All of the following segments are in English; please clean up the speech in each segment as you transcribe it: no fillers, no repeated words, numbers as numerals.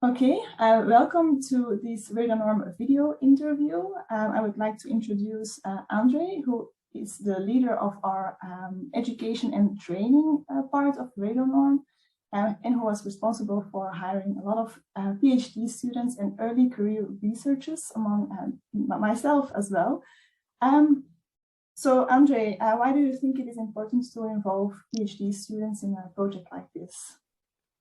Okay, welcome to this RadoNorm video interview. I would like to introduce Andrzej, who is the leader of our education and training part of RadoNorm, and who was responsible for hiring a lot of PhD students and early career researchers, among myself as well. So Andrzej, why do you think it is important to involve PhD students in a project like this?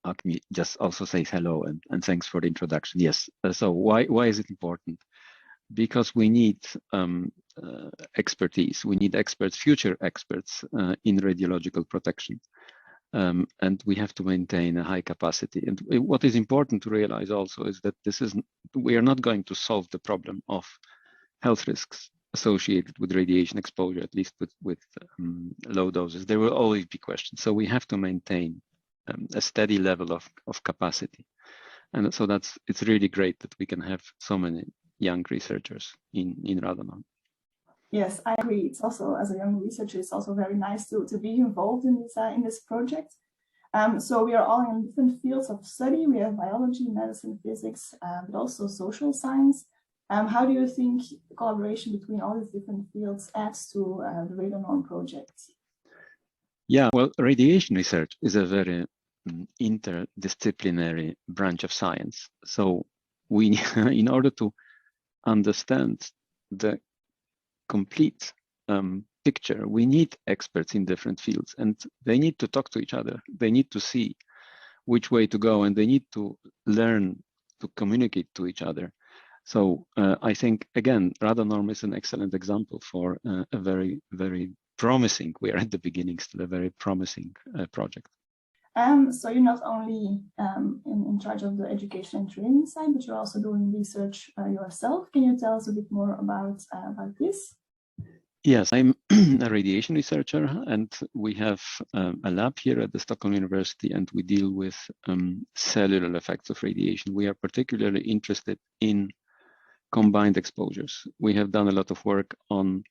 Let me just also say hello and thanks for the introduction. Yes, so why is it important? Because we need expertise. We need experts, future experts in radiological protection. And we have to maintain a high capacity. And what is important to realize also is that we are not going to solve the problem of health risks associated with radiation exposure, at least with low doses. There will always be questions. So we have to maintain a steady level of capacity. And so it's really great that we can have so many young researchers in RadoNorm. Yes, I agree. It's also, as a young researcher, it's also very nice to be involved in this project. So we are all in different fields of study. We have biology, medicine, physics, but also social science. How do you think the collaboration between all these different fields adds to the RadoNorm project? Yeah, well, radiation research is a very interdisciplinary branch of science. So we, in order to understand the complete picture, we need experts in different fields, and they need to talk to each other. They need to see which way to go, and they need to learn to communicate to each other. So I think, again, RadoNorm is an excellent example for a very, very promising, we are at the beginning, still a very promising project. So you're not only in charge of the education and training side, but you're also doing research yourself. Can you tell us a bit more about this? Yes, I'm a radiation researcher, and we have a lab here at the Stockholm University, and we deal with cellular effects of radiation. We are particularly interested in combined exposures. We have done a lot of work on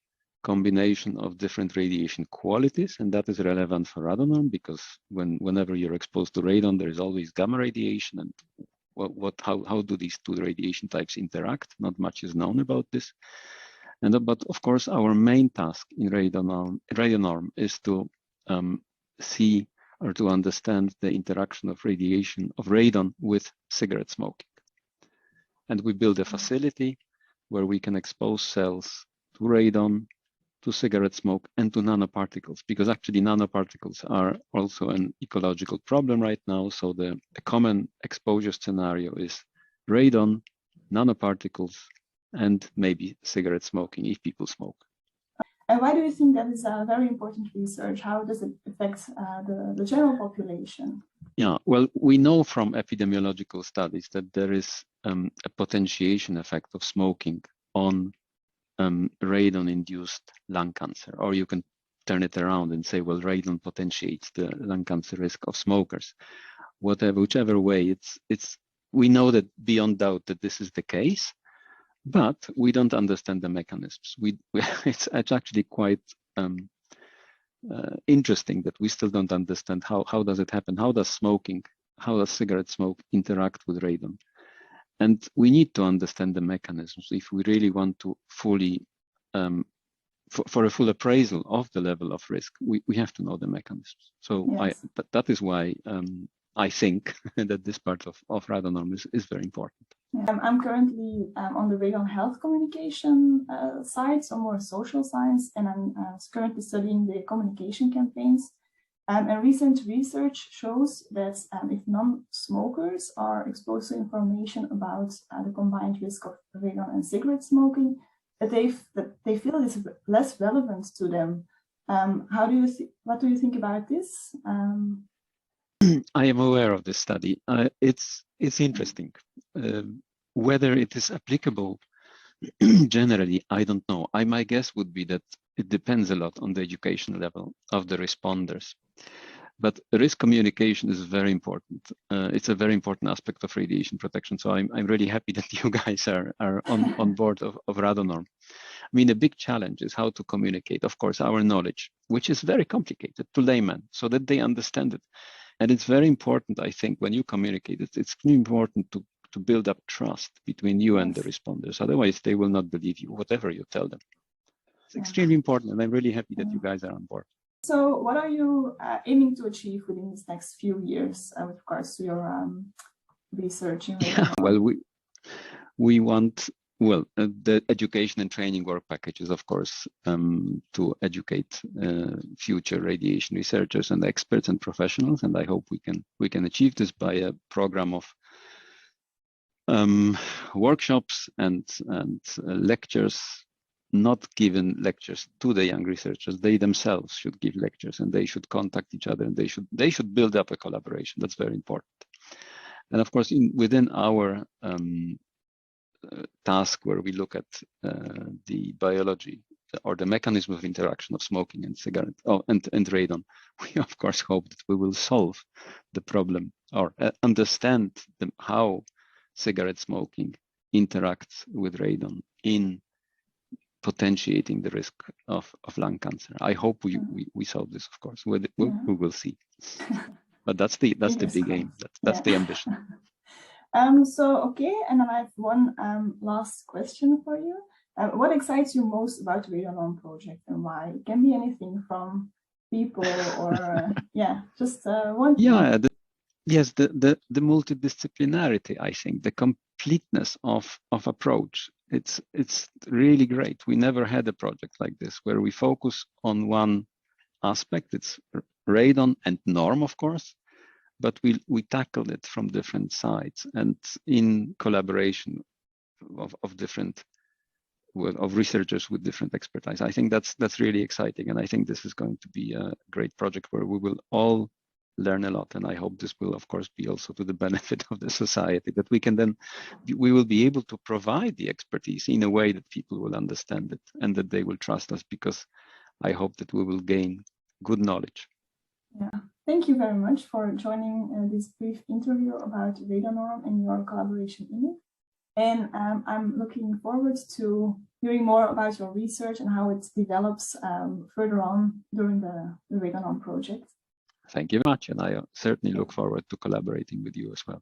combination of different radiation qualities, and that is relevant for RadoNorm because whenever you're exposed to radon, there is always gamma radiation, and how do these two radiation types interact? Not much is known about this. But of course, our main task in RadoNorm is to see or to understand the interaction of radiation of radon with cigarette smoking. And we build a facility where we can expose cells to radon, to cigarette smoke, and to nanoparticles, because actually nanoparticles are also an ecological problem right now. So the common exposure scenario is radon, nanoparticles, and maybe cigarette smoking if people smoke. And why do you think that is a very important research? How does it affect the general population? Yeah, well, we know from epidemiological studies that there is a potentiation effect of smoking on radon-induced lung cancer, or you can turn it around and say, well, radon potentiates the lung cancer risk of smokers. Whichever way, we know that beyond doubt that this is the case, but we don't understand the mechanisms. It's actually quite interesting that we still don't understand how does it happen? How does cigarette smoke interact with radon? And we need to understand the mechanisms if we really want to fully, for a full appraisal of the level of risk, we have to know the mechanisms. So yes. That is why I think that this part of RadoNorm is very important. I'm currently on the radon health communication side, so more social science, and I'm currently studying the communication campaigns. And recent research shows that if non-smokers are exposed to information about the combined risk of radon and cigarette smoking, that they feel it is less relevant to them. What do you think about this? I am aware of this study. It's interesting. Whether it is applicable generally, I don't know. My guess would be that it depends a lot on the education level of the responders. But risk communication is very important. It's a very important aspect of radiation protection. So I'm really happy that you guys are on board of RadoNorm. I mean, a big challenge is how to communicate, of course, our knowledge, which is very complicated, to laymen so that they understand it. And it's very important, I think, when you communicate, it's important to build up trust between you and the responders. Otherwise, they will not believe you, whatever you tell them. It's extremely important, and I'm really happy that you guys are on board. So what are you aiming to achieve within these next few years with regards to your research in radon? Well, we want, the education and training work packages, of course, to educate future radiation researchers and experts and professionals. And I hope we can achieve this by a program of workshops and lectures, not given lectures to the young researchers. They themselves should give lectures, and they should contact each other, and they should build up a collaboration. That's very important. And of course, within our task, where we look at the biology or the mechanism of interaction of smoking and cigarette and radon, we of course hope that we will solve the problem or understand how cigarette smoking interacts with radon in potentiating the risk of lung cancer. I hope we solve this, of course. We will see. But that's the big aim. That's the ambition. So okay, and then I have one last question for you. What excites you most about the RadoNorm project, and why? It can be anything from people or just one thing. Yeah, the multidisciplinarity, I think, the completeness of approach. It's really great. We never had a project like this where we focus on one aspect. It's radon and norm, of course, but we tackled it from different sides and in collaboration of different researchers with different expertise. I think that's really exciting, and I think this is going to be a great project where we will all learn a lot, and I hope this will of course be also to the benefit of the society, that we will be able to provide the expertise in a way that people will understand it and that they will trust us, because I hope that we will gain good knowledge. Yeah, thank you very much for joining this brief interview about RadoNorm and your collaboration in it. And I'm looking forward to hearing more about your research and how it develops further on during the RadoNorm project. Thank you very much, and I certainly look forward to collaborating with you as well.